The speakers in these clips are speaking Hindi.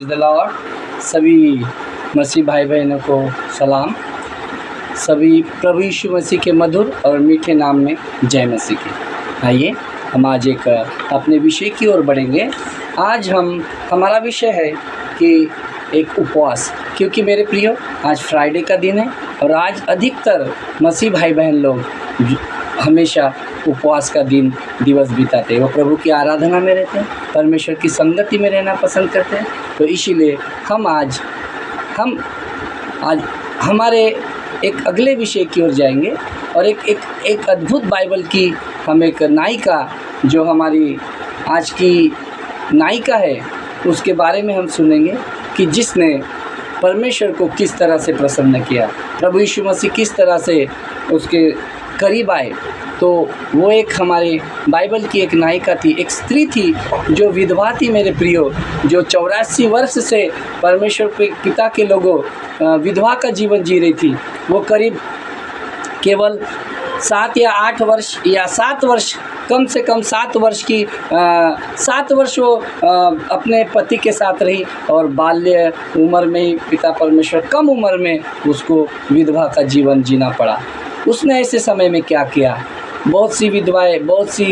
The Lord. सभी मसीह भाई बहनों को सलाम। सभी प्रभु यीशु मसीह के मधुर और मीठे नाम में जय मसीह की। आइए हम आज एक अपने विषय की ओर बढ़ेंगे। आज हमारा विषय है कि एक उपवास, क्योंकि मेरे प्रियो आज फ्राइडे का दिन है और आज अधिकतर मसीह भाई बहन लोग हमेशा उपवास का दिवस बिताते हैं। वो प्रभु की आराधना में रहते हैं, परमेश्वर की संगति में रहना पसंद करते हैं। तो इसीलिए हम आज हमारे एक अगले विषय की ओर जाएंगे और एक अद्भुत बाइबल की हम एक नायिका, जो हमारी आज की नायिका है, उसके बारे में हम सुनेंगे कि जिसने परमेश्वर को किस तरह से प्रसन्न किया, प्रभु यीशु मसीह किस तरह से उसके करीब आए। तो वो एक हमारे बाइबल की एक नायिका थी, एक स्त्री थी जो विधवा थी मेरे प्रियो, जो 84 वर्ष से परमेश्वर के पिता के लोगों विधवा का जीवन जी रही थी। वो करीब केवल 7 या 8 वर्ष या 7 वर्ष, कम से कम 7 वर्ष की 7 वर्ष वो अपने पति के साथ रही और बाल्य उम्र में ही पिता परमेश्वर कम उम्र में उसको विधवा का जीवन जीना पड़ा। उसने ऐसे समय में क्या किया? बहुत सी विधवाएं, बहुत सी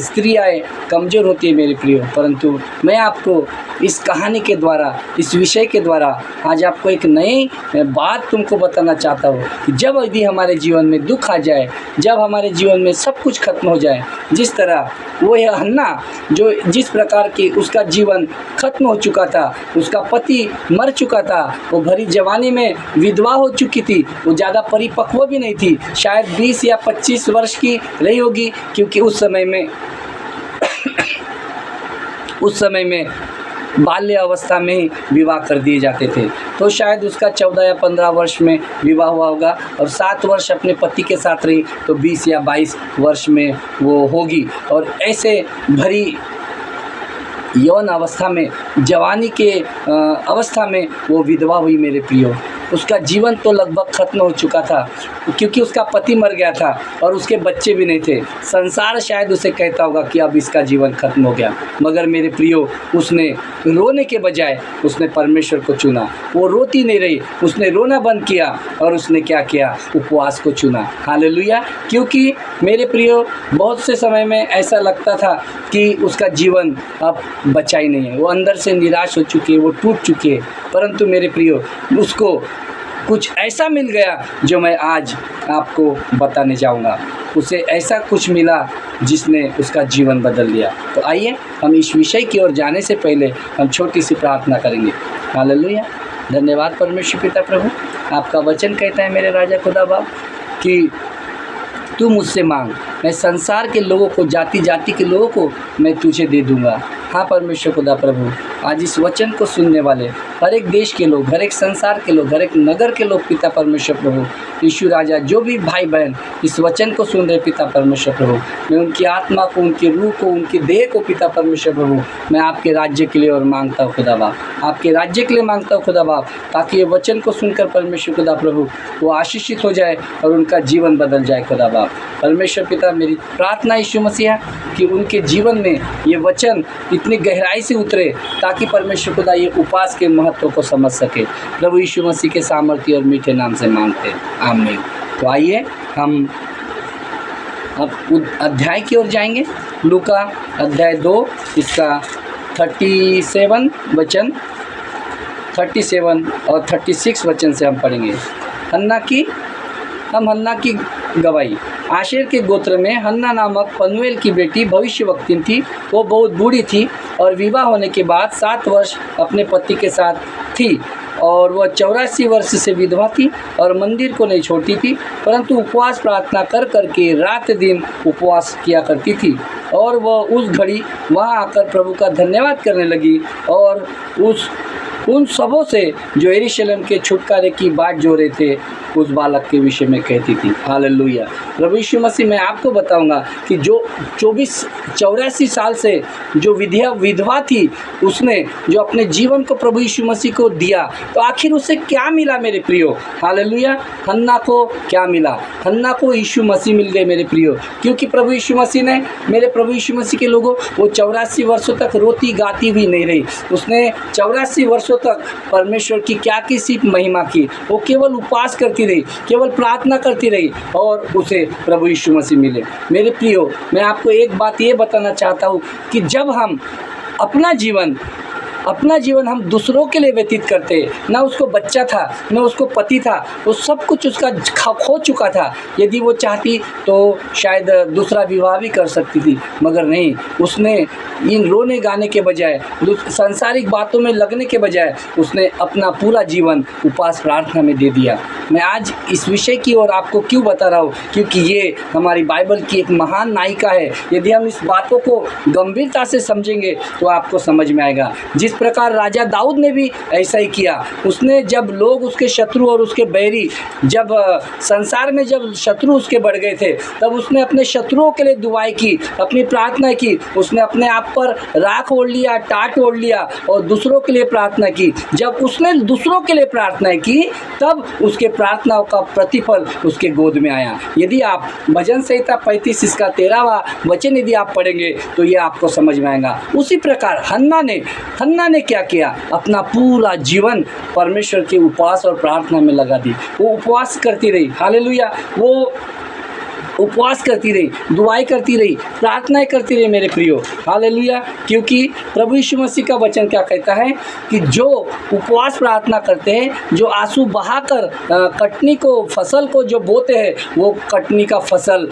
स्त्रियाँ कमज़ोर होती है मेरे प्रियो, परंतु मैं आपको इस कहानी के द्वारा, इस विषय के द्वारा आज आपको एक नई बात तुमको बताना चाहता हूँ कि जब यदि हमारे जीवन में दुख आ जाए, जब हमारे जीवन में सब कुछ खत्म हो जाए, जिस तरह वो है हन्ना, जो जिस प्रकार की उसका जीवन खत्म हो चुका था, उसका पति मर चुका था, वो भरी जवानी में विधवा हो चुकी थी, वो ज़्यादा परिपक्व भी नहीं थी, शायद 20 या 25 वर्ष की रही होगी, क्योंकि उस समय में बाल्य अवस्था में ही विवाह कर दिए जाते थे। तो शायद उसका 14 या 15 वर्ष में विवाह हुआ होगा और 7 वर्ष अपने पति के साथ रही, तो 20 या 22 वर्ष में वो होगी। और ऐसे भरी यौन अवस्था में, जवानी के अवस्था में वो विधवा हुई मेरे प्रियो। उसका जीवन तो लगभग खत्म हो चुका था, क्योंकि उसका पति मर गया था और उसके बच्चे भी नहीं थे। संसार शायद उसे कहता होगा कि अब इसका जीवन खत्म हो गया, मगर मेरे प्रियो, उसने रोने के बजाय उसने परमेश्वर को चुना। वो रोती नहीं रही, उसने रोना बंद किया और उसने क्या किया? उपवास को चुना। हालेलुया। क्योंकि मेरे प्रियो, बहुत से समय में ऐसा लगता था कि उसका जीवन अब बचा ही नहीं है, वो अंदर से निराश हो चुकी है, वो टूट चुकी है। परंतु मेरे प्रियो, उसको कुछ ऐसा मिल गया जो मैं आज आपको बताने जाऊंगा। उसे ऐसा कुछ मिला जिसने उसका जीवन बदल दिया। तो आइए हम इस विषय की ओर जाने से पहले हम छोटी सी प्रार्थना करेंगे। हालेलुया। धन्यवाद परमेश्वर पिता प्रभु, आपका वचन कहता है मेरे राजा खुदा बाप कि तू मुझसे मांग, मैं संसार के लोगों को, जाति जाति के लोगों को मैं तुझे दे दूंगा। हाँ परमेश्वर खुदा प्रभु, आज इस वचन को सुनने वाले हर एक देश के लोग, हर एक संसार के लोग, हर एक नगर के लोग पिता परमेश्वर प्रभु, यीशु राजा, जो भी भाई बहन इस वचन को सुन रहे पिता परमेश्वर प्रभु, मैं उनकी आत्मा को, उनकी रूह को, उनकी देह को पिता परमेश्वर प्रभु, मैं आपके राज्य के लिए और मांगता हूँ खुदा बाप, आपके राज्य के लिए मांगता हूँ खुदा बाप, ताकि ये वचन को सुनकर परमेश्वर खुदा प्रभु वो आशीषित हो जाए और उनका जीवन बदल जाए खुदा बाप। परमेश्वर पिता, मेरी प्रार्थना यीशु मसीहा कि उनके जीवन में ये वचन इतनी गहराई से उतरे, ताकि परमेश्वर खुदा ये उपवास के महत्व को समझ सके। प्रभु यीशु मसीह के सामर्थ्य और मीठे नाम से मांगते हैं, आमीन। तो आइए हम अब अध्याय की ओर जाएंगे। लूका अध्याय 2, इसका 37 और 36 वचन से हम पढ़ेंगे। हम हन्ना की गवाही। आशेर के गोत्र में हन्ना नामक पनुएल की बेटी भविष्यवक्तिन थी। वो बहुत बूढ़ी थी और विवाह होने के बाद 7 वर्ष अपने पति के साथ थी और वह 84 वर्ष से विधवा थी और मंदिर को नहीं छोड़ती थी, परंतु उपवास प्रार्थना कर करके रात दिन उपवास किया करती थी। और वह उस घड़ी वहाँ आकर प्रभु का धन्यवाद करने लगी और उन सबों से जो यरूशलेम के छुटकारे की बाट जो रहे थे उस बालक के विषय में कहती थी। हालेलुया। प्रभु यीशु मसीह, मैं आपको बताऊंगा कि जो 84 साल से जो विधवा थी, उसने जो अपने जीवन को प्रभु यीशु मसीह को दिया, तो आखिर उसे क्या मिला मेरे प्रियो? हालेलुया। हन्ना को क्या मिला? हन्ना को यीशु मसीह मिल गए मेरे प्रियो, क्योंकि प्रभु यीशु मसीह ने, मेरे प्रभु यीशु मसीह के लोगों, वो 84 वर्षों तक रोती गाती भी नहीं रही। उसने 84 वर्षों तक परमेश्वर की क्या की सिर्फ महिमा की। वो केवल उपवास करती रही, केवल प्रार्थना करती रही और उसे प्रभु यीशु मसीह मिले। मेरे प्रियो, मैं आपको एक बात ये बताना चाहता हूँ कि जब हम अपना जीवन हम दूसरों के लिए व्यतीत करते, ना उसको बच्चा था, ना उसको पति था, वो सब कुछ उसका खो चुका था। यदि वो चाहती तो शायद दूसरा विवाह भी कर सकती थी, मगर नहीं, उसने इन रोने गाने के बजाय, सांसारिक बातों में लगने के बजाय, उसने अपना पूरा जीवन उपवास प्रार्थना में दे दिया। मैं आज इस विषय की ओर आपको क्यों बता रहा हूँ? क्योंकि ये हमारी बाइबल की एक महान नायिका है। यदि हम इस बातों को गंभीरता से समझेंगे तो आपको समझ में आएगा। जिस प्रकार राजा दाऊद ने भी ऐसा ही किया। उसने, जब लोग उसके शत्रु और उसके बैरी, जब संसार में जब शत्रु उसके बढ़ गए थे, तब उसने अपने शत्रुओं के लिए दुआएं की, अपनी प्रार्थना की। उसने अपने आप पर राख ओढ़ लिया, टाट ओढ़ लिया और दूसरों के लिए प्रार्थना की। जब उसने दूसरों के लिए प्रार्थना की, तब उसके प्रार्थनाओं का प्रतिफल उसके गोद में आया। यदि आप भजन संहिता 35 इसका 13वां वचन यदि आप पढ़ेंगे तो ये आपको समझ में आएगा। उसी प्रकार हन्ना ने क्या किया? अपना पूरा जीवन परमेश्वर के उपवास और प्रार्थना में लगा दी। वो उपवास करती रही। हालेलुया। वो उपवास करती रही, दुआएं करती रही, प्रार्थनाएं करती रही मेरे प्रियो। हालेलुया। क्योंकि प्रभु यीशु मसीह का वचन क्या कहता है कि जो उपवास प्रार्थना करते हैं, जो आंसू बहाकर कटनी को, फसल को जो बोते हैं, वो कटनी का फसल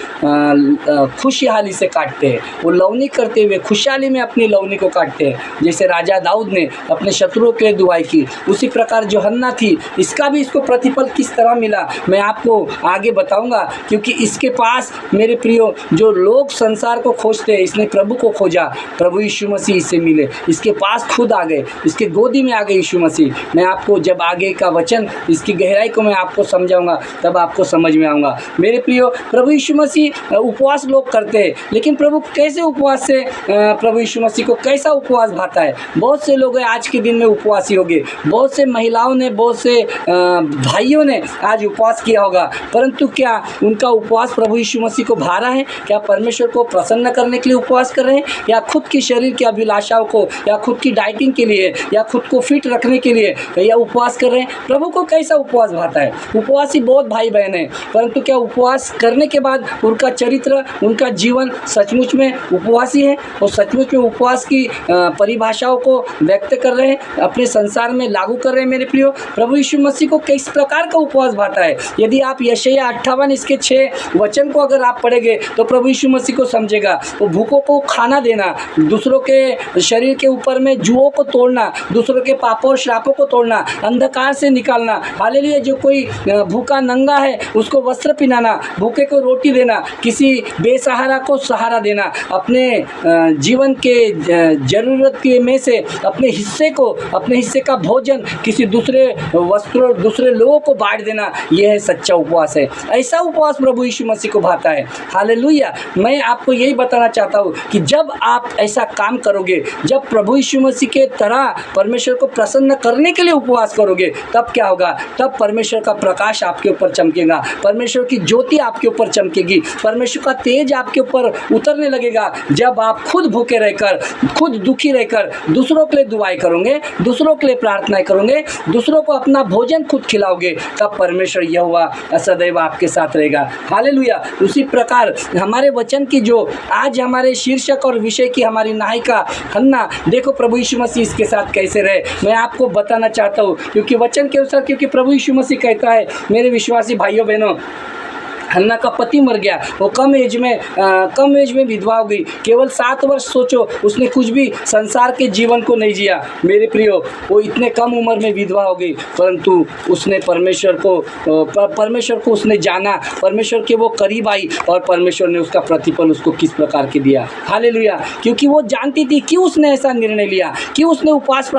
खुशहाली से काटते हैं। वो लवनी करते हुए खुशहाली में अपनी लवनी को काटते हैं। जैसे राजा दाऊद ने अपने शत्रुओं के लिए दुआई की, उसी प्रकार जो हन्ना थी, इसको प्रतिफल किस तरह मिला मैं आपको आगे बताऊंगा। क्योंकि इसके पास मेरे प्रियो, जो लोग संसार को खोजते हैं, इसने प्रभु को खोजा, प्रभु यीशु मसीह इससे मिले, इसके पास खुद आ गए, इसके गोदी में आ गए यीशु मसीह। मैं आपको जब आगे का वचन, इसकी गहराई को मैं आपको समझाऊंगा, तब आपको समझ में आऊँगा मेरे प्रियो। प्रभु यीशु मसीह उपवास लोग करते हैं, लेकिन प्रभु कैसे उपवास से, प्रभु यीशु मसीह को कैसा उपवास भाता है? बहुत से लोग आज के दिन में उपवासी हो गए, बहुत से महिलाओं ने, बहुत से भाइयों ने आज उपवास किया होगा, परंतु क्या उनका उपवास प्रभु यीशु मसीह को भा रहा है? क्या परमेश्वर को प्रसन्न करने के लिए उपवास कर रहे हैं, या खुद की शरीर की अभिलाषाओं को, या खुद की डाइटिंग के लिए, या खुद को फिट रखने के लिए या उपवास कर रहे हैं? प्रभु को कैसा उपवास भाता है? उपवासी बहुत भाई बहन हैं, परंतु क्या उपवास करने के बाद उनका चरित्र, उनका जीवन सचमुच में उपवासी है और सचमुच में उपवास की परिभाषाओं को व्यक्त कर रहे हैं, अपने संसार में लागू कर रहे हैं मेरे प्रियो? प्रभु यीशु मसीह को किस प्रकार का उपवास भाता है? यदि आप यशायाह 58 इसके 6 वचन को अगर आप पढ़ेंगे तो प्रभु यीशु मसीह को समझेगा। वो भूखों को खाना देना, दूसरों के शरीर के ऊपर में जुओं को तोड़ना, दूसरों के पापों और श्रापों को तोड़ना, अंधकार से निकालना। हालेलुया। जो कोई भूखा नंगा है उसको वस्त्र पहनाना, भूखे को रोटी देना, किसी बेसहारा को सहारा देना, अपने जीवन के जरूरत के में से अपने हिस्से का भोजन किसी दूसरे वस्त्रों, दूसरे लोगों को बांट देना, यह है सच्चा उपवास है। ऐसा उपवास प्रभु यीशु मसीह को भाता है। हालेलुया। मैं आपको यही बताना चाहता हूँ कि जब आप ऐसा काम करोगे, जब प्रभु यीशु मसीह के तरह परमेश्वर को प्रसन्न करने के लिए उपवास करोगे, तब क्या होगा? तब परमेश्वर का प्रकाश आपके ऊपर चमकेगा, परमेश्वर की ज्योति आपके ऊपर चमकेगी, परमेश्वर का तेज आपके ऊपर उतरने लगेगा। जब आप खुद भूखे रहकर, खुद दुखी रहकर दूसरों के लिए दुआएं करोगे, दूसरों के लिए प्रार्थनाएं करोगे, दूसरों को अपना भोजन खुद खिलाओगे, तब परमेश्वर यहोवा सदैव आपके साथ रहेगा। हालेलुया। उसी प्रकार हमारे वचन की जो आज हमारे शीर्षक और विषय की हमारी नायिका हन्ना, देखो प्रभु यीशु मसीह इसके साथ कैसे रहे, मैं आपको बताना चाहता हूँ। क्योंकि वचन के अनुसार, क्योंकि प्रभु यीशु मसीह कहता है, मेरे विश्वासी भाइयों बहनों, हन्ना का पति मर गया, वो कम एज में विधवा हो गई। केवल 7 वर्ष सोचो, उसने कुछ भी संसार के जीवन को नहीं जिया मेरे प्रियो। वो इतने कम उम्र में विधवा हो गई, परंतु उसने परमेश्वर को उसने जाना, परमेश्वर के वो करीब आई और परमेश्वर ने उसका प्रतिफल उसको किस प्रकार के दिया। हालेलुया। क्योंकि वो जानती थी क्यों उसने ऐसा निर्णय लिया, क्यों उसने उपास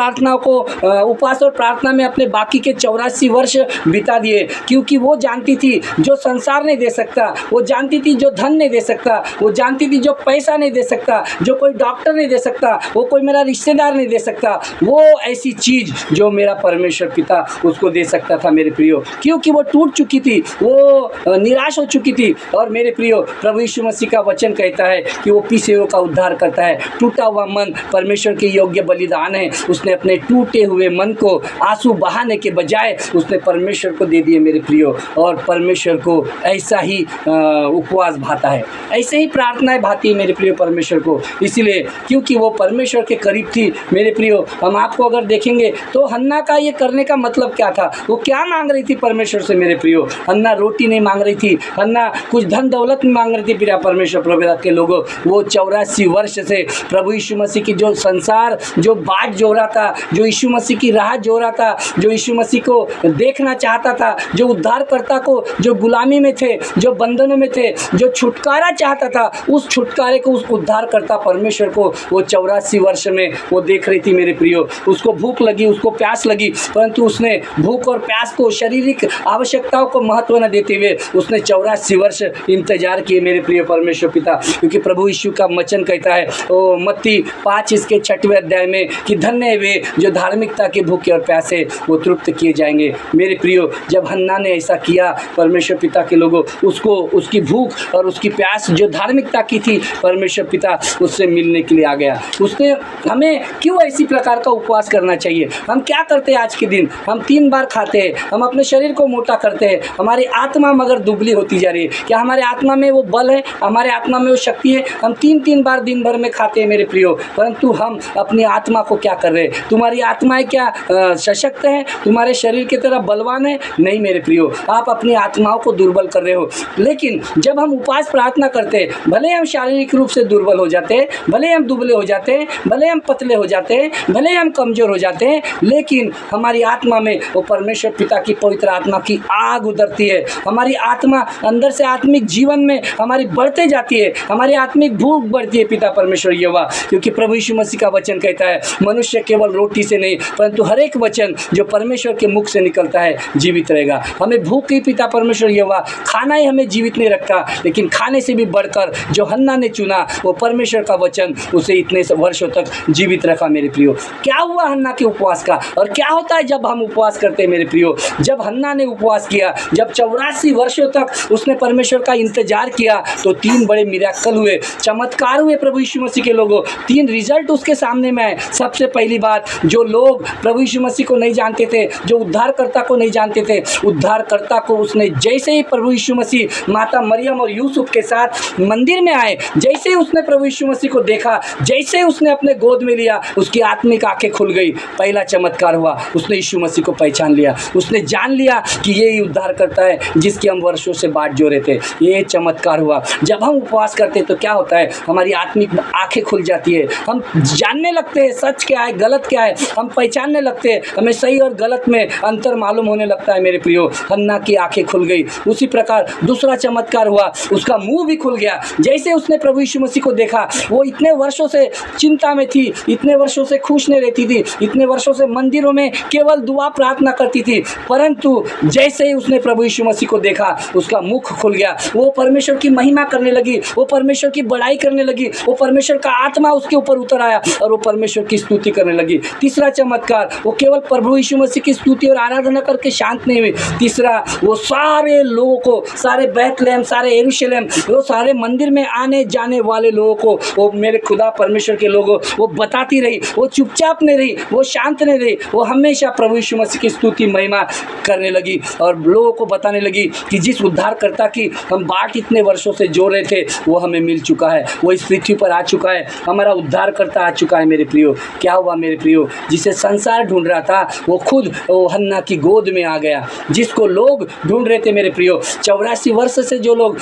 और प्रार्थना में अपने बाकी के 84 वर्ष बिता दिए। क्योंकि वो जानती थी जो संसार नहीं दे सकता, वो जानती थी जो धन नहीं दे सकता, वो जानती थी जो पैसा नहीं दे सकता, जो कोई डॉक्टर नहीं दे सकता, वो कोई मेरा रिश्तेदार नहीं दे सकता, वो ऐसी चीज़ जो मेरा परमेश्वर पिता उसको दे सकता था मेरे प्रियो। क्योंकि वो टूट चुकी थी, वो निराश हो चुकी थी। और मेरे प्रियो, प्रभु यीशु मसीह का वचन कहता है कि वो पीछे हुए का उद्धार करता है। टूटा हुआ मन परमेश्वर के योग्य बलिदान है। उसने अपने टूटे हुए मन को आंसू बहाने के बजाय उसने परमेश्वर को दे दिए मेरे प्रियो। और परमेश्वर को ऐसा ही उपवास भाता है, ऐसे ही प्रार्थनाएं भाती है मेरे प्रियो परमेश्वर को। इसलिए क्योंकि वो परमेश्वर के करीब थी मेरे प्रियो। हम आपको अगर देखेंगे तो हन्ना का ये करने का मतलब क्या था, वो क्या मांग रही थी परमेश्वर से मेरे प्रियो। हन्ना रोटी नहीं मांग रही थी, हन्ना कुछ धन दौलत नहीं मांग रही थी प्रिया परमेश्वर प्रभु के लोगों। वो 84 वर्ष से प्रभु यीशु मसीह की जो संसार जो बाट जो रहा था, जो यीशु मसीह की राह जो रहा था, जो यीशु मसीह को देखना चाहता था, जो उद्धारकर्ता को, जो गुलामी में थे, जो बंधनों में थे, जो छुटकारा चाहता था, उस छुटकारे को, उस उद्धारकर्ता परमेश्वर को वो 84 वर्ष में वो देख रही थी मेरे प्रियो। उसको भूख लगी, उसको प्यास लगी, परंतु उसने भूख और प्यास को, शारीरिक आवश्यकताओं को महत्व न देते हुए उसने 84 वर्ष इंतजार किए मेरे प्रिय परमेश्वर पिता। क्योंकि प्रभु यीशु का वचन कहता है ओ मत्ती 5 इसके 6वें अध्याय में कि धन्य वे जो धार्मिकता के भूखे और प्यासे वो तृप्त किए जाएंगे मेरे प्रियो। जब हन्ना ने ऐसा किया परमेश्वर पिता के लोगों, उसको उसकी भूख और उसकी प्यास जो धार्मिकता की थी परमेश्वर पिता उससे मिलने के लिए आ गया। उसने हमें क्यों ऐसी प्रकार का उपवास करना चाहिए। हम क्या करते हैं आज के दिन, हम 3 बार खाते हैं, हम अपने शरीर को मोटा करते हैं, हमारी आत्मा मगर दुबली होती जा रही है। क्या हमारे आत्मा में वो बल है, हमारे आत्मा में वो शक्ति है। हम 3-3 बार दिन भर में खाते हैं मेरे प्रियो, परंतु हम अपनी आत्मा को क्या कर रहे हैं। तुम्हारी आत्माएं क्या सशक्त है, तुम्हारे शरीर की तरह बलवान है? नहीं मेरे प्रियो, आप अपनी आत्माओं को दुर्बल कर रहे हो। लेकिन जब हम उपवास प्रार्थना करते हैं, भले हम शारीरिक रूप से दुर्बल हो जाते हैं, भले हम दुबले हो जाते हैं, भले हम पतले हो जाते हैं, भले हम कमजोर हो जाते हैं, लेकिन हमारी आत्मा में वो परमेश्वर पिता की पवित्र आत्मा की आग उतरती है। हमारी आत्मा अंदर से आत्मिक जीवन में हमारी बढ़ते जाती है, हमारी आत्मिक भूख बढ़ती है पिता परमेश्वर यहोवा। क्योंकि प्रभु यीशु मसीह का वचन कहता है मनुष्य केवल रोटी से नहीं परंतु हर एक वचन जो परमेश्वर के मुख से निकलता है जीवित रहेगा। हमें भूख ही पिता परमेश्वर यहोवा, खाना ही हमें जीवित नहीं रखता, लेकिन खाने से भी बढ़कर जो हन्ना ने चुना वो परमेश्वर का वचन उसे इतने वर्षों तक जीवित रखा मेरे प्रियो। क्या हुआ हन्ना के उपवास का, और क्या होता है जब हम उपवास करते हैं मेरे प्रियो। जब हन्ना ने उपवास किया, जब 84 वर्षों तक उसने परमेश्वर का इंतजार किया, तो 3 बड़े मिरेकल हुए, चमत्कार हुए प्रभु यीशु मसीह के लोगों। 3 रिजल्ट उसके सामने में आए। सबसे पहली बात, जो लोग प्रभु यीशु मसीह को नहीं जानते थे, जो उद्धारकर्ता को नहीं जानते थे, उद्धारकर्ता को उसने जैसे ही प्रभु यीशु मसीह माता मरियम और यूसुफ के साथ मंदिर में आए, जैसे ही उसने प्रभु यीशु मसीह को देखा, जैसे ही उसने अपने गोद में लिया, उसकी आत्मिक आंखें खुल गई। पहला चमत्कार हुआ, उसने यीशु मसीह को पहचान लिया, उसने जान लिया कि ये ही उद्धारकर्ता है जिसकी हम वर्षों से बाट जोड़े थे। ये चमत्कार हुआ। जब हम उपवास करते हैं तो क्या होता है, हमारी आत्मिक आंखें खुल जाती है, हम जानने लगते हैं सच क्या है गलत क्या है, हम पहचानने लगते हैं, हमें सही और गलत में अंतर मालूम होने लगता है मेरे प्रियो। हन्ना की आंखें खुल गई। उसी प्रकार दूसरा चमत्कार हुआ, उसका मुंह भी खुल गया। जैसे उसने प्रभु यीशु मसीह को देखा, वो इतने वर्षों से चिंता में थी, इतने वर्षों से खुश नहीं रहती थी, इतने वर्षों से मंदिरों में केवल दुआ प्रार्थना करती थी, परंतु जैसे ही उसने प्रभु यीशु मसीह को देखा उसका मुख खुल गया। वो परमेश्वर की महिमा करने लगी, वो परमेश्वर की बड़ाई करने लगी, वो परमेश्वर का आत्मा उसके ऊपर उतर आया और वो परमेश्वर की स्तुति करने लगी। तीसरा चमत्कार, वो केवल प्रभु यीशु मसीह की स्तुति और आराधना करके शांत नहीं हुई। तीसरा, वो सारे लोगों को, सारे बैतलहम, सारे यरूशलेम, वो सारे मंदिर में आने जाने वाले लोगों को वो मेरे खुदा परमेश्वर के लोगों वो बताती रही। वो चुपचाप नहीं रही, वो शांत नहीं रही, वो हमेशा प्रभु यीशु मसीह की स्तुति महिमा करने लगी और लोगों को बताने लगी कि जिस उद्धारकर्ता की हम बाट इतने वर्षों से जो रहे थे वो हमें मिल चुका है, वो इस पृथ्वी पर आ चुका है, हमारा उद्धारकर्ता आ चुका है मेरे प्रियो। क्या हुआ मेरे प्रियो, जिसे संसार ढूंढ रहा था वो खुद वो हन्ना की गोद में आ गया। जिसको लोग ढूंढ रहे थे मेरे प्रियो, 84 वर्ष से जो लोग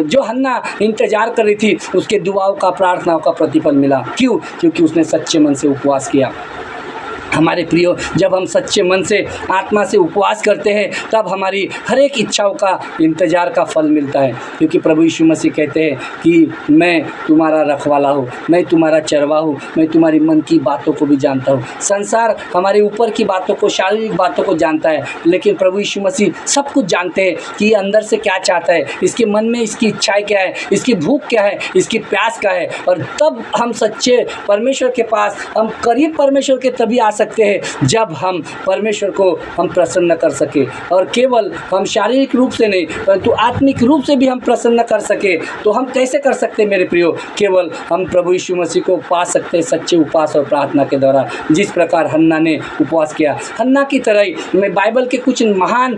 जो हन्ना इंतजार कर रही थी, उसके दुआओं का, प्रार्थनाओं का प्रतिफल मिला। क्यों? क्योंकि उसने सच्चे मन से उपवास किया। हमारे प्रियो, जब हम सच्चे मन से, आत्मा से उपवास करते हैं, तब हमारी हर एक इच्छाओं का, इंतज़ार का फल मिलता है। क्योंकि प्रभु यीशु मसीह कहते हैं कि मैं तुम्हारा रखवाला हूँ, मैं तुम्हारा चरवा हूँ, मैं तुम्हारी मन की बातों को भी जानता हूँ। संसार हमारे ऊपर की बातों को, शारीरिक बातों को जानता है, लेकिन प्रभु यीशु मसीह सब कुछ जानते हैं कि ये अंदर से क्या चाहता है, इसके मन में इसकी इच्छाएँ क्या है, इसकी भूख क्या है, इसकी प्यास क्या है। और तब हम सच्चे परमेश्वर के पास, हम करीब परमेश्वर के तभी आ सकते हैं जब हम परमेश्वर को हम प्रसन्न कर सके। और केवल हम शारीरिक रूप से नहीं, परंतु आत्मिक रूप से भी हम प्रसन्न कर सके। तो हम कैसे कर सकते हैं मेरे प्रियो? केवल हम प्रभु यीशु मसीह को पा सकते हैं सच्चे उपवास और प्रार्थना के द्वारा। जिस प्रकार हन्ना ने उपवास किया, हन्ना की तरह ही मैं बाइबल के कुछ महान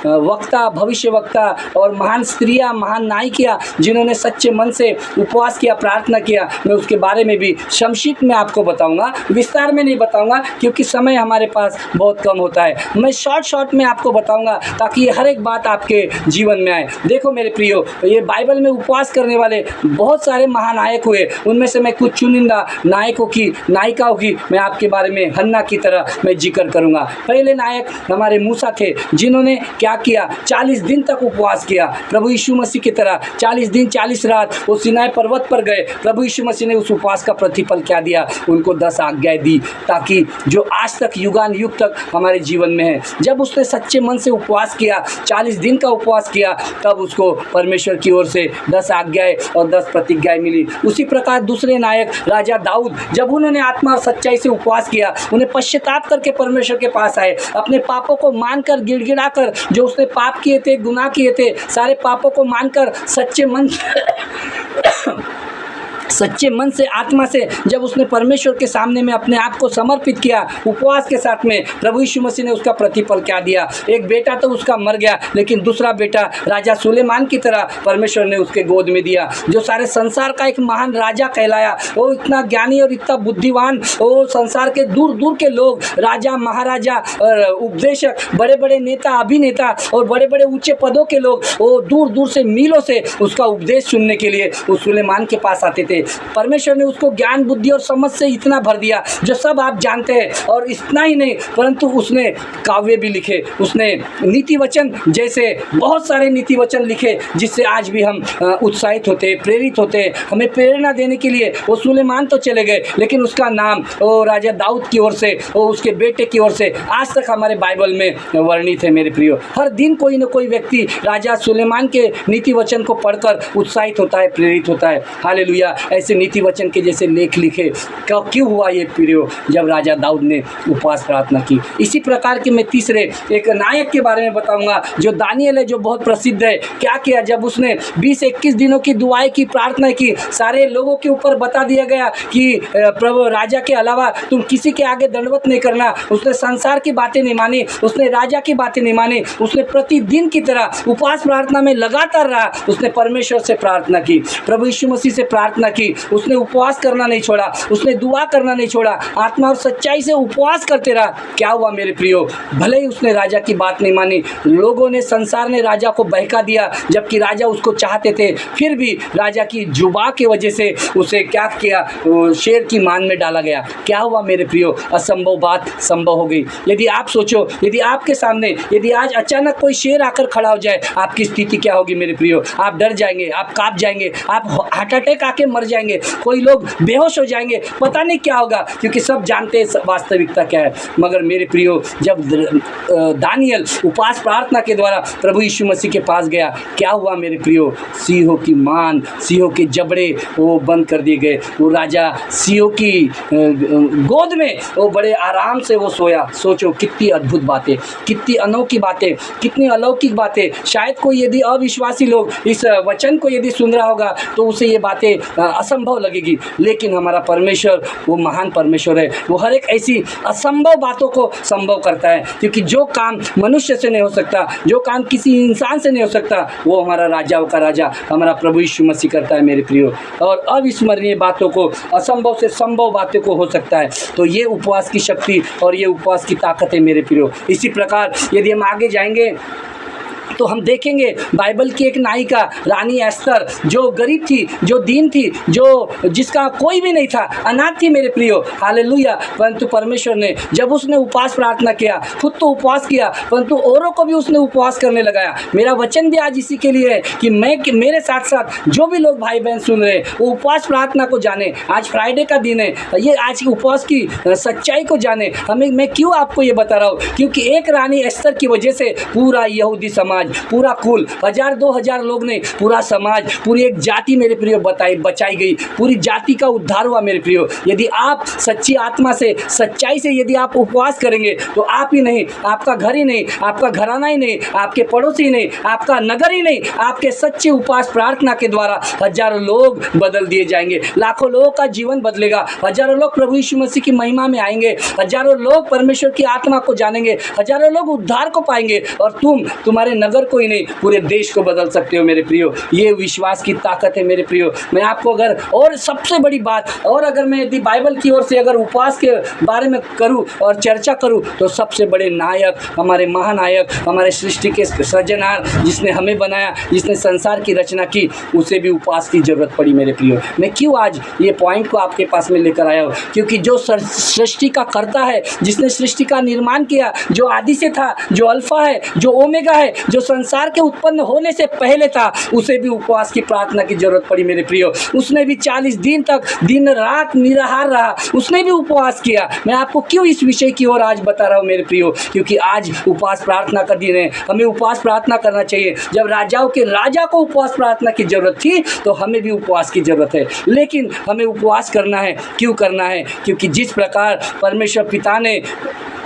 वक्ता, भविष्य वक्ता और महान स्त्रियाँ, महान नायिकियाँ जिन्होंने सच्चे मन से उपवास किया, प्रार्थना किया, मैं उसके बारे में भी संक्षिप्त में आपको बताऊंगा, विस्तार में नहीं बताऊंगा क्योंकि समय हमारे पास बहुत कम होता है। मैं शॉर्ट में आपको बताऊंगा ताकि ये हर एक बात आपके जीवन में आए। देखो मेरे प्रियो, ये बाइबल में उपवास करने वाले बहुत सारे महानायक हुए, उनमें से मैं कुछ चुनिंदा नायकों की, नायिकाओं की मैं आपके बारे में हन्ना की तरह मैं जिक्र करूंगा। पहले नायक हमारे मूसा थे, जिन्होंने क्या किया, 40 दिन तक उपवास किया। प्रभु यीशु मसीह की तरह 40 दिन 40 रात वो सिनाई पर्वत पर गए। प्रभु यीशु मसीह ने उस उपवास का प्रतिफल क्या दिया? उनको 10 आज्ञाएं दी, ताकि जो आज तक युगान युग तक हमारे जीवन में है। जब उसने सच्चे मन से उपवास किया, 40 दिन का उपवास किया, तब उसको परमेश्वर की ओर से 10 आज्ञाएं और 10 प्रतिज्ञाएं मिली। उसी प्रकार दूसरे नायक राजा दाऊद, जब उन्होंने आत्मा और सच्चाई से उपवास किया, उन्हें पश्चाताप करके परमेश्वर के पास आए, अपने पापों को मानकर, गिड़गिड़ा कर, जो उसने पाप किए थे, गुनाह किए थे, सारे पापों को मानकर सच्चे मन से, आत्मा से जब उसने परमेश्वर के सामने में अपने आप को समर्पित किया उपवास के साथ में, प्रभु यीशु मसीह ने उसका प्रतिफल क्या दिया? एक बेटा तो उसका मर गया, लेकिन दूसरा बेटा राजा सुलेमान की तरह परमेश्वर ने उसके गोद में दिया, जो सारे संसार का एक महान राजा कहलाया। वो इतना ज्ञानी और इतना बुद्धिमान, वो संसार के दूर दूर के लोग, राजा, महाराजा और उपदेशक, बड़े बड़े नेता, अभिनेता और बड़े बड़े ऊंचे पदों के लोग, वो दूर दूर से, मीलों से उसका उपदेश सुनने के लिए उस सुलेमान के पास आते थे। परमेश्वर ने उसको ज्ञान, बुद्धि और समझ से इतना भर दिया जो सब आप जानते हैं। और इतना ही नहीं, परंतु उसने काव्य भी लिखे, उसने नीति वचन जैसे बहुत सारे नीति वचन लिखे, जिससे आज भी हम उत्साहित होते हैं, प्रेरित होते हैं। हमें प्रेरणा देने के लिए वो सुलेमान तो चले गए, लेकिन उसका नाम वो राजा दाऊद की ओर से, वो उसके बेटे की ओर से आज तक हमारे बाइबल में वर्णित है। मेरे प्रियो, हर दिन कोई न कोई व्यक्ति राजा सुलेमान के नीति वचन को पढ़कर उत्साहित होता है, प्रेरित होता है। हालेलुया। ऐसे नीति वचन के जैसे लेख लिखे। क्यों हुआ ये प्रियो? जब राजा दाऊद ने उपवास प्रार्थना की। इसी प्रकार के मैं तीसरे एक नायक के बारे में बताऊंगा, जो दानियल है, जो बहुत प्रसिद्ध है। क्या किया? जब उसने 20-21 दिनों की दुआएं की, प्रार्थना की, सारे लोगों के ऊपर बता दिया गया कि प्रभु राजा के अलावा तुम किसी के आगे दंडवत नहीं करना। उसने संसार की बातें नहीं मानी, उसने राजा की बातें नहीं मानी, उसने प्रतिदिन की तरह उपवास प्रार्थना में लगातार रहा। उसने परमेश्वर से प्रार्थना की, प्रभु यीशु मसीह से प्रार्थना की। उसने उपवास करना नहीं छोड़ा, उसने दुआ करना नहीं छोड़ा, आत्मा और सच्चाई से उपवास करते रहा। क्या हुआ मेरे प्रियो? भले ही उसने राजा की बात नहीं मानी, लोगों ने, संसार ने राजा को बहका दिया, जबकि राजा उसको चाहते थे, फिर भी राजा की जुबा की वजह से उसे क्या किया? शेर की मान में डाला गया। क्या हुआ मेरे प्रियो? असंभव बात संभव हो गई। यदि आप सोचो, यदि आपके सामने, यदि आज अचानक कोई शेर आकर खड़ा हो जाए, आपकी स्थिति क्या होगी मेरे प्रियो? आप डर जाएंगे, आप कांप जाएंगे, आप हार्ट अटैक आके मर जाएंगे, कोई लोग बेहोश हो जाएंगे, पता नहीं क्या होगा, क्योंकि सब जानते हैं वास्तविकता क्या है। मगर मेरे प्रियो, जब दानियल उपवास प्रार्थना के द्वारा प्रभु यीशु मसीह के पास गया, क्या हुआ मेरे प्रियो? सिंहों की मान, सिंहों के जबड़े वो बंद कर दिए गए। वो राजा सिंहों की गोद में वो बड़े आराम से वो सोया। सोचो कितनी अद्भुत बातें, कितनी अनोखी बातें, कितनी अलौकिक बातें। शायद कोई यदि अविश्वासी लोग इस वचन को यदि सुन रहा होगा तो उसे ये बातें असंभव लगेगी, लेकिन हमारा परमेश्वर वो महान परमेश्वर है। वो हर एक ऐसी असंभव बातों को संभव करता है, क्योंकि जो काम मनुष्य से नहीं हो सकता, जो काम किसी इंसान से नहीं हो सकता, वो हमारा राजाओं का राजा, हमारा प्रभु यीशु मसीह करता है मेरे प्रियो। और अविस्मरणीय बातों को, असंभव से संभव बातों को हो सकता है। तो ये उपवास की शक्ति और ये उपवास की ताकत है मेरे प्रियो। इसी प्रकार यदि हम आगे जाएंगे तो हम देखेंगे बाइबल की एक नायिका रानी एस्तर, जो गरीब थी, जो दीन थी, जो जिसका कोई भी नहीं था, अनाथ थी मेरे प्रियो, हालेलुया। परंतु परमेश्वर ने जब उसने उपवास प्रार्थना किया, खुद तो उपवास किया परंतु औरों को भी उसने उपवास करने लगाया। मेरा वचन भी आज इसी के लिए है कि मेरे साथ साथ जो भी लोग भाई बहन सुन रहे हैं वो उपवास प्रार्थना को जाने। आज फ्राइडे का दिन है, ये आज की उपवास की सच्चाई को जाने। मैं क्यों आपको ये बता रहा हूँ, क्योंकि एक रानी एस्तर की वजह से पूरा यहूदी समाज, पूरा कुल 1000-2000 लोग नहीं, पूरा समाज, पूरी एक जाति मेरे प्रियो बचाई गई, पूरी जाति का उद्धार हुआ मेरे प्रियो। यदि आप सच्ची आत्मा से, सच्चाई से यदि आप उपवास करेंगे तो आप ही नहीं, आपका घर ही नहीं, आपका घराना ही नहीं, आपके पड़ोसी ही नहीं, आपका नगर ही नहीं, आपके सच्चे उपवास प्रार्थना के द्वारा हजारों लोग बदल दिए जाएंगे, लाखों लोगों का जीवन बदलेगा, हजारों लोग प्रभु यीशु मसीह की महिमा में आएंगे, हजारों लोग परमेश्वर की आत्मा को जानेंगे, हजारों लोग उद्धार को पाएंगे और तुम्हारे नगर को ही नहीं पूरे देश को बदल सकते हो मेरे प्रियो। ये विश्वास की ताकत है मेरे प्रियो। मैं आपको अगर और सबसे बड़ी बात, और अगर मैं यदि बाइबल की ओर से अगर उपवास के बारे में करूं और चर्चा करूं तो सबसे बड़े नायक, हमारे महानायक, हमारे सृष्टि के सृजनहार, जिसने हमें बनाया, जिसने संसार की रचना की, उसे भी उपवास की जरूरत पड़ी मेरे प्रियो। मैं क्यों आज ये पॉइंट को आपके पास में लेकर आया हूँ, क्योंकि जो सृष्टि का कर्ता है, जिसने सृष्टि का निर्माण किया, जो आदि से था, जो अल्फा है, जो ओमेगा है, जो संसार के उत्पन्न होने से पहले था, उसे भी उपवास की प्रार्थना की जरूरत पड़ी मेरे प्रियो। उसने भी 40 दिन तक दिन रात निराहार रहा, उसने भी उपवास किया। मैं आपको क्यों इस विषय की ओर आज बता रहा हूँ मेरे प्रियो, क्योंकि आज उपवास प्रार्थना का दिन है, हमें उपवास प्रार्थना करना चाहिए। जब राजाओं के राजा को उपवास प्रार्थना की जरूरत थी तो हमें भी उपवास की जरूरत है, लेकिन हमें उपवास करना है। क्यों करना है? क्योंकि जिस प्रकार परमेश्वर पिता ने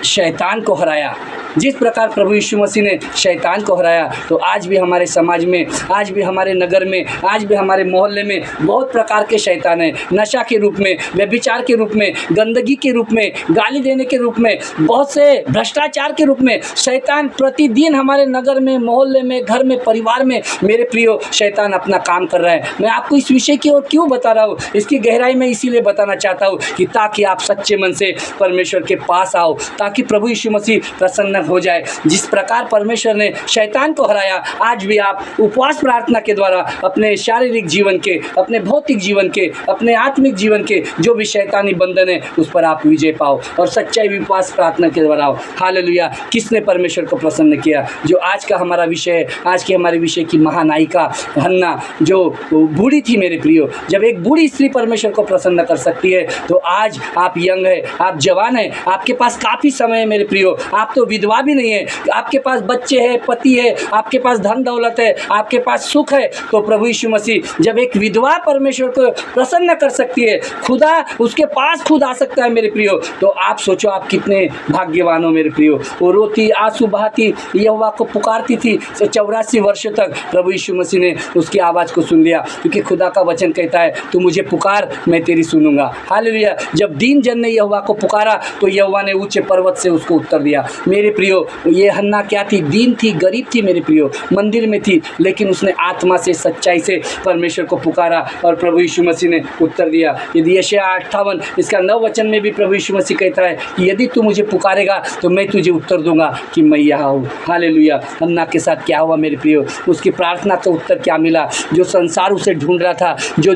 शैतान को हराया, जिस प्रकार प्रभु यीशु मसीह ने शैतान को हराया, तो आज भी हमारे समाज में, आज भी हमारे नगर में, आज भी हमारे मोहल्ले में बहुत प्रकार के शैतान हैं। नशा के रूप में, व्यभिचार के रूप में, गंदगी के रूप में, गाली देने के रूप में, बहुत से भ्रष्टाचार के रूप में शैतान प्रतिदिन हमारे नगर में, मोहल्ले में, घर में, परिवार में मेरे प्रियो शैतान अपना काम कर रहा है। मैं आपको इस विषय की ओर क्यों बता रहा हूँ, इसकी गहराई में इसीलिए बताना चाहता हूँ कि ताकि आप सच्चे मन से परमेश्वर के पास आओ, ताकि प्रभु यीशु मसीह प्रसन्न हो जाए। जिस प्रकार परमेश्वर ने शैतान को हराया, आज भी आप उपवास प्रार्थना के द्वारा अपने शारीरिक जीवन के, अपने भौतिक जीवन के, अपने आत्मिक जीवन के जो भी शैतानी बंधन है उस पर आप विजय पाओ और सच्चाई उपवास प्रार्थना के द्वारा आओ। हालेलुया। किसने परमेश्वर को प्रसन्न किया? जो आज का हमारा विषय है, आज के हमारे विषय की महानायिका हन्ना, जो बूढ़ी थी मेरे प्रियो। जब एक बूढ़ी स्त्री परमेश्वर को प्रसन्न कर सकती है तो आज आप यंग है, आप जवान है, आपके पास काफ़ी समय है मेरे प्रियो। आप तो विधवा भी नहीं है, आपके पास बच्चे हैं, पति है, आपके पास धन दौलत है, आपके पास सुख है। तो प्रभु यीशु मसीह जब एक विधवा परमेश्वर को प्रसन्न कर सकती है, खुदा उसके पास खुद आ सकता है मेरे प्रियो, तो आप सोचो आप कितने भाग्यवान हो मेरे प्रियो। वो रोती, आंसू बहाती, यहोवा को पुकारती थी 84 वर्षों तक। प्रभु यीशु मसीह ने उसकी आवाज़ को सुन लिया, क्योंकि खुदा का वचन कहता है तू मुझे पुकार, मैं तेरी सुनूंगा। हालेलुया। जब दीन जन ने यहोवा को पुकारा तो यहोवा ने ऊंचे पर्वत से उसको उत्तर दिया। मेरे प्रियो, ये हन्ना क्या थी? दीन थी, गरीब थी मेरे प्रियो, मंदिर में थी, लेकिन उसने आत्मा से, सच्चाई से परमेश्वर को पुकारा और प्रभु यीशु मसीह ने उत्तर दिया। यदि यशायाह 58 इसका 9 वचन में भी प्रभु यीशु मसीह कहता है कि यदि तू मुझे पुकारेगा तो मैं तुझे उत्तर दूंगा कि मैं यहाँ हूँ। हालेलुया। हन्ना के साथ क्या हुआ मेरे प्रियो? उसकी प्रार्थना का उत्तर क्या मिला? जो संसार उसे ढूंढ रहा था, जो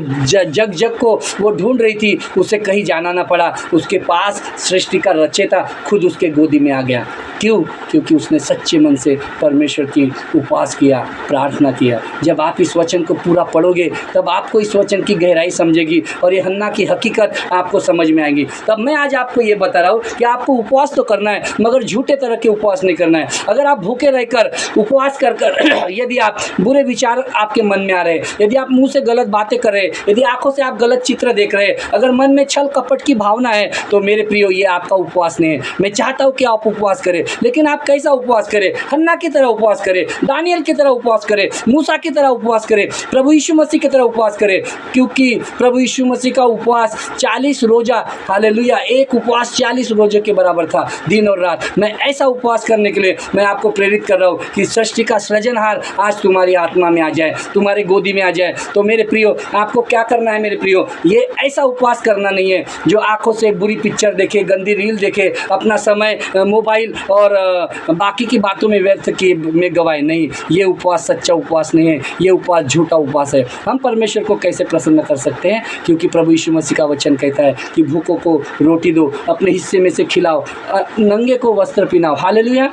जग को वो ढूंढ रही थी, उसे कहीं जाना ना पड़ा। उसके पास सृष्टि का रचयिता खुद उसके गोदी में आ गया। क्यों? क्योंकि उसने सच्चे मन से परमेश्वर की उपवास किया, प्रार्थना किया। जब आप इस वचन को पूरा पढ़ोगे तब आपको इस वचन की गहराई समझेगी और ये हन्ना की हकीकत आपको समझ में आएगी। तब मैं आज आपको ये बता रहा हूँ कि आपको उपवास तो करना है, मगर झूठे तरह के उपवास नहीं करना है। अगर आप भूखे रहकर उपवास कर यदि आप बुरे विचार आपके मन में आ रहे, यदि आप मुंह से गलत बातें कर रहे, यदि आंखों से आप गलत चित्र देख रहे, अगर मन में छल कपट की भावना है, तो मेरे प्रियो ये आपका उपवास नहीं है। मैं चाहता हूँ कि आप उपवास करें, लेकिन आप कैसा उपवास करें? हन्ना की तरह उपवास करें, दानियल की तरह उपवास करें, मूसा की तरह उपवास करें, प्रभु यीशु मसीह की तरह उपवास करें। क्योंकि प्रभु यीशु मसीह का उपवास 40 रोजा, हालेलुया, एक उपवास 40 रोजे के बराबर था, दिन और रात। मैं ऐसा उपवास करने के लिए मैं आपको प्रेरित कर रहा हूँ कि सृष्टि का सृजनहार आज तुम्हारी आत्मा में आ जाए, तुम्हारे गोदी में आ जाए। तो मेरे प्रियो, आपको क्या करना है मेरे प्रियो? ये ऐसा उपवास करना नहीं है जो आंखों से बुरी पिक्चर देखे, गंदी रील देखे, अपना समय मोबाइल और बाकी की बातों में व्यर्थ की में गवाए नहीं, ये उपवास सच्चा उपवास नहीं है, ये उपवास झूठा उपवास है। हम परमेश्वर को कैसे प्रसन्न कर सकते हैं? क्योंकि प्रभु यीशु मसीह का वचन कहता है कि भूखों को रोटी दो, अपने हिस्से में से खिलाओ, नंगे को वस्त्र पहनाओ। हालेलुया।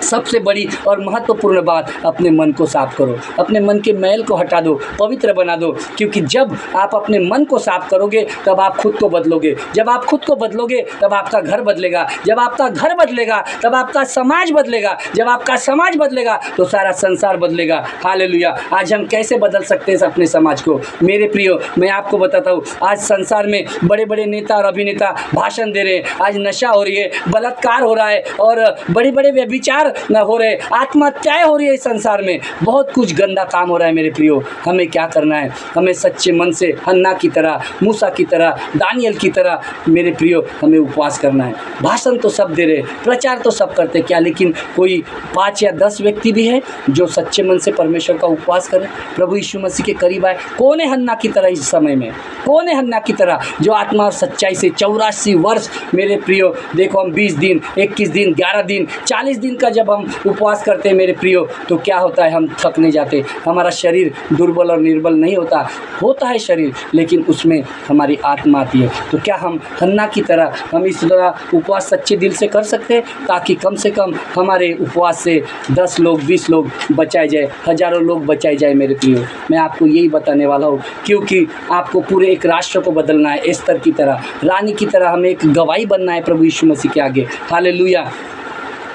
सबसे बड़ी और महत्वपूर्ण बात, अपने मन को साफ करो, अपने मन के मैल को हटा दो, पवित्र बना दो। क्योंकि जब आप अपने मन को साफ करोगे तब आप खुद को बदलोगे, जब आप खुद को बदलोगे तब आपका घर बदलेगा, जब आपका घर बदलेगा तब आपका समाज बदलेगा, जब आपका समाज बदलेगा तो सारा संसार बदलेगा। हालेलुया। आज हम कैसे बदल सकते हैं अपने समाज को? मेरे प्रियो, मैं आपको बताता हूँ, आज संसार में बड़े बड़े नेता और अभिनेता भाषण दे रहे हैं, आज नशा हो रही है, बलात्कार हो रहा है और बड़े बड़े व्यभिचार न हो रहे, आत्महत्याएं हो रही है। इस संसार में बहुत कुछ गंदा काम हो रहा है। मेरे प्रियो, हमें क्या करना है? हमें सच्चे मन से हन्ना की तरह, मूसा की तरह, दानियल की तरह मेरे प्रियो हमें उपवास करना है। भाषण तो सब दे रहे, प्रचार तो सब करते, क्या लेकिन कोई 5 या 10 व्यक्ति भी है जो सच्चे मन से परमेश्वर का उपवास करे, प्रभु यीशु मसीह के करीब आए? कौन है हन्ना की तरह इस समय में? कौन है हन्ना की तरह जो आत्मा और सच्चाई से 84 वर्ष मेरे प्रियो, देखो हम 20 दिन, 21 दिन, 11 दिन, 40 दिन का जब हम उपवास करते हैं मेरे प्रियो, तो क्या होता है? हम थक नहीं जाते, हमारा शरीर दुर्बल और निर्बल नहीं होता है शरीर, लेकिन उसमें हमारी आत्मा आती है। तो क्या हम हन्ना की तरह हम इस तरह उपवास सच्चे दिल से कर सकते हैं, ताकि कम से कम हमारे उपवास से 10 लोग, 20 लोग बचाए जाए, हज़ारों लोग बचाए जाए। मेरे प्रियो, मैं आपको यही बताने वाला हूँ, क्योंकि आपको पूरे एक राष्ट्र को बदलना है। एस्तर की तरह, रानी की तरह हमें एक गवाही बनना है प्रभु यीशु मसीह के आगे। हालेलुया।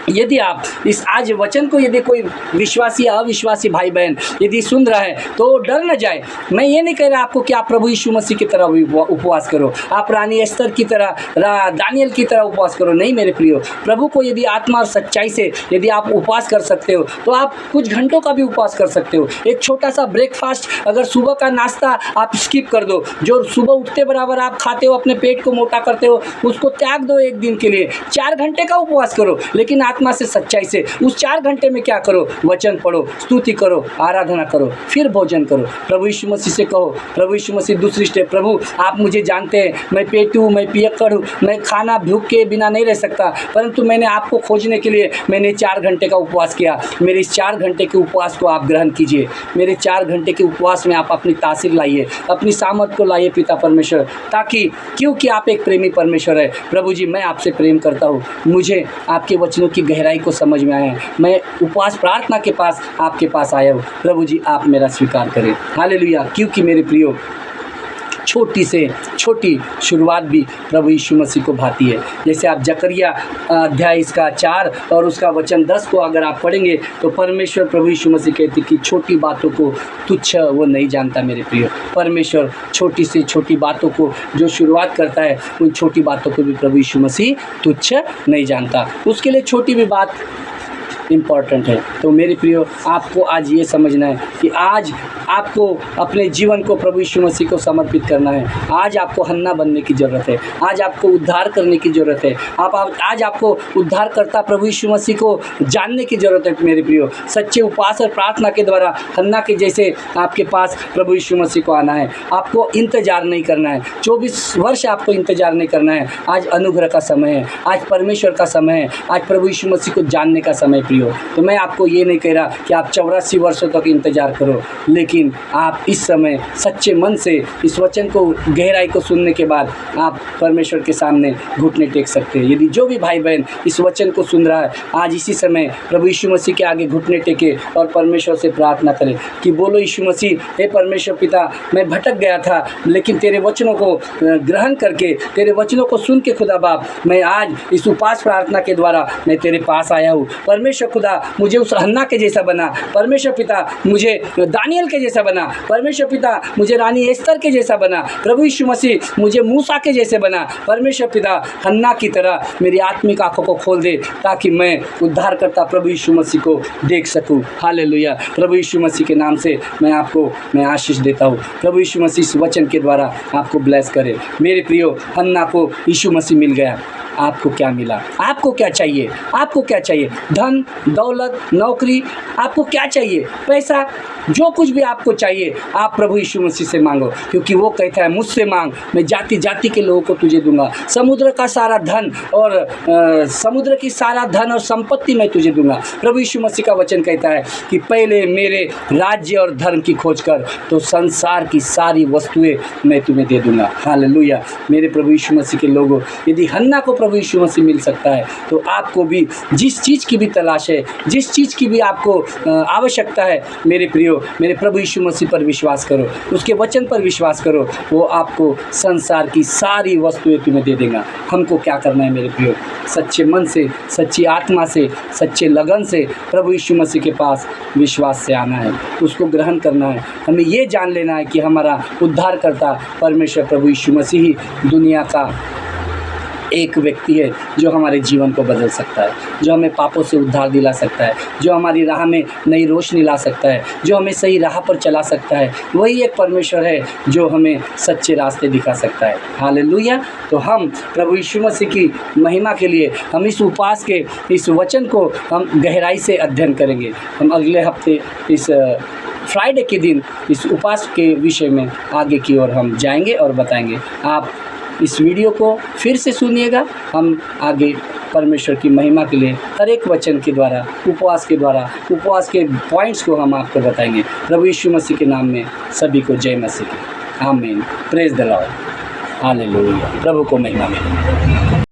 यदि आप इस आज वचन को, यदि कोई विश्वासी या अविश्वासी भाई बहन यदि सुन रहा है तो डर न जाए। मैं ये नहीं कह रहा आपको कि आप प्रभु यीशु मसीह की तरह उपवास करो, आप रानी एस्तर की तरह, दानियल की तरह उपवास करो। नहीं मेरे प्रियो, प्रभु को यदि आत्मा और सच्चाई से यदि आप उपवास कर सकते हो तो आप कुछ घंटों का भी उपवास कर सकते हो। एक छोटा सा ब्रेकफास्ट, अगर सुबह का नाश्ता आप स्किप कर दो, जो सुबह उठते बराबर आप खाते हो, अपने पेट को मोटा करते हो, उसको त्याग दो एक दिन के लिए। 4 घंटे का उपवास करो, लेकिन आत्मा से, सच्चाई से। उस 4 घंटे में क्या करो? वचन पढ़ो, स्तुति करो, आराधना करो, फिर भोजन करो। प्रभु यीशु मसीह से कहो, प्रभु यीशु मसीह दूसरी स्टेप, प्रभु आप मुझे जानते हैं, मैं पेटू हूँ, मैं पियक्कड़ हूँ, मैं खाना भूख के बिना नहीं रह सकता, परंतु मैंने आपको खोजने के लिए मैंने 4 घंटे का उपवास किया। मेरे इस 4 घंटे के उपवास को आप ग्रहण कीजिए। मेरे 4 घंटे के उपवास में आप अपनी तासीर लाइए, अपनी सामर्थ को लाइए पिता परमेश्वर, ताकि, क्योंकि आप एक प्रेमी परमेश्वर है। प्रभु जी, मैं आपसे प्रेम करता हूँ, मुझे आपके वचनों की गहराई को समझ में आया है, मैं उपवास प्रार्थना के पास आपके पास आया हूँ। प्रभु जी, आप मेरा स्वीकार करें। हालेलुया। क्योंकि मेरे प्रियो, छोटी से छोटी शुरुआत भी प्रभु यीशु मसीह को भाती है। जैसे आप जकरिया अध्याय इसका 4 और उसका वचन 10 को अगर आप पढ़ेंगे तो परमेश्वर प्रभु यीशु मसीह कहते कि छोटी बातों को तुच्छ वो नहीं जानता। मेरे प्रिय, परमेश्वर छोटी से छोटी बातों को जो शुरुआत करता है, उन छोटी बातों को भी प्रभु यीशु मसीह तुच्छ नहीं जानता। उसके लिए छोटी भी बात इम्पॉर्टेंट है। तो मेरे प्रियो, आपको आज ये समझना है कि आज आपको अपने जीवन को प्रभु यीशु मसीह को समर्पित करना है। आज आपको हन्ना बनने की ज़रूरत है, आज आपको उद्धार करने की ज़रूरत है। आज आपको उद्धारकर्ता प्रभु यीशु मसीह को जानने की ज़रूरत है। मेरे प्रियो, सच्चे उपवास और प्रार्थना के द्वारा हन्ना के जैसे आपके पास प्रभु यीशु मसीह को आना है। आपको इंतज़ार नहीं करना है, 24 वर्ष आपको इंतज़ार नहीं करना है। आज अनुग्रह का समय है, आज परमेश्वर का समय है, आज प्रभु यीशु मसीह को जानने का समय प्रियो। तो मैं आपको ये नहीं कह रहा कि आप 84 वर्षों तक इंतज़ार करो, लेकिन आप इस समय सच्चे मन से इस वचन को, गहराई को सुनने के बाद आप परमेश्वर के सामने घुटने टेक सकते हैं। यदि जो भी भाई बहन इस वचन को सुन रहा है, आज इसी समय प्रभु यीशु मसीह के आगे घुटने टेके और परमेश्वर से प्रार्थना करें कि बोलो यीशु मसीह, हे परमेश्वर पिता, मैं भटक गया था, लेकिन तेरे वचनों को ग्रहण करके, तेरे वचनों को सुन के खुदा बाप, मैं आज इस उपवास प्रार्थना के द्वारा मैं तेरे पास आया हूँ। परमेश्वर खुदा, मुझे उस हन्ना के जैसा बना। परमेश्वर पिता, मुझे दानियल के जैसा बना। परमेश्वर पिता, मुझे रानी एस्तर के जैसा बना। प्रभु यीशु मसीह, मुझे मूसा के जैसे बना। परमेश्वर पिता, हन्ना की तरह मेरी आत्मिक आंखों को खोल दे, ताकि मैं उद्धारकर्ता प्रभु यीशु मसीह को देख सकूं। हालेलुया। प्रभु यीशु मसीह के नाम से मैं आशीष देता हूँ। प्रभु यीशु मसीह इस वचन के द्वारा आपको ब्लेस करे। मेरे प्रियो, हन्ना को यीशु मसीह मिल गया। आपको क्या मिला, आपको क्या चाहिए, आपको क्या चाहिए, धन दौलत नौकरी, आपको क्या चाहिए, पैसा, जो कुछ भी आपको चाहिए आप प्रभु यीशु मसीह से मांगो, क्योंकि वो कहता है मुझसे मांग, मैं जाति जाति के लोगों को तुझे दूंगा, समुद्र का सारा धन और समुद्र की सारा धन और संपत्ति मैं तुझे दूंगा। प्रभु यीशु मसीह का वचन कहता है कि पहले मेरे राज्य और धर्म की खोज कर तो संसार की सारी वस्तुएं मैं तुम्हें दे दूंगा। हालेलुया। मेरे प्रभु यीशु मसीह के लोगों, यदि हन्ना को प्रभु यीशु मसीह मिल सकता है तो आपको भी जिस चीज़ की भी तलाश है, जिस चीज़ की भी आपको आवश्यकता है, मेरे प्रियो, मेरे प्रभु यीशु मसीह पर विश्वास करो, उसके वचन पर विश्वास करो, वो आपको संसार की सारी वस्तुएं तुम्हें दे देगा। हमको क्या करना है मेरे प्रियो, सच्चे मन से, सच्ची आत्मा से, सच्चे लगन से प्रभु यीशु मसीह के पास विश्वास से आना है, उसको ग्रहण करना है। हमें ये जान लेना है कि हमारा उद्धारकर्ता परमेश्वर प्रभु यीशु मसीह ही दुनिया का एक व्यक्ति है जो हमारे जीवन को बदल सकता है, जो हमें पापों से उद्धार दिला सकता है, जो हमारी राह में नई रोशनी ला सकता है, जो हमें सही राह पर चला सकता है। वही एक परमेश्वर है जो हमें सच्चे रास्ते दिखा सकता है। हालेलुया। तो हम प्रभु यीशु मसीह की महिमा के लिए हम इस उपवास के इस वचन को हम गहराई से अध्ययन करेंगे। हम अगले हफ्ते इस फ्राइडे के दिन इस उपवास के विषय में आगे की ओर हम जाएंगे और बताएंगे। आप इस वीडियो को फिर से सुनिएगा। हम आगे परमेश्वर की महिमा के लिए हर एक वचन के द्वारा, उपवास के द्वारा, उपवास के पॉइंट्स को हम आपको बताएंगे। प्रभु यीशु मसीह के नाम में सभी को जय मसीह। आमीन। Praise the Lord. हालेलुया। प्रभु को महिमा मिले।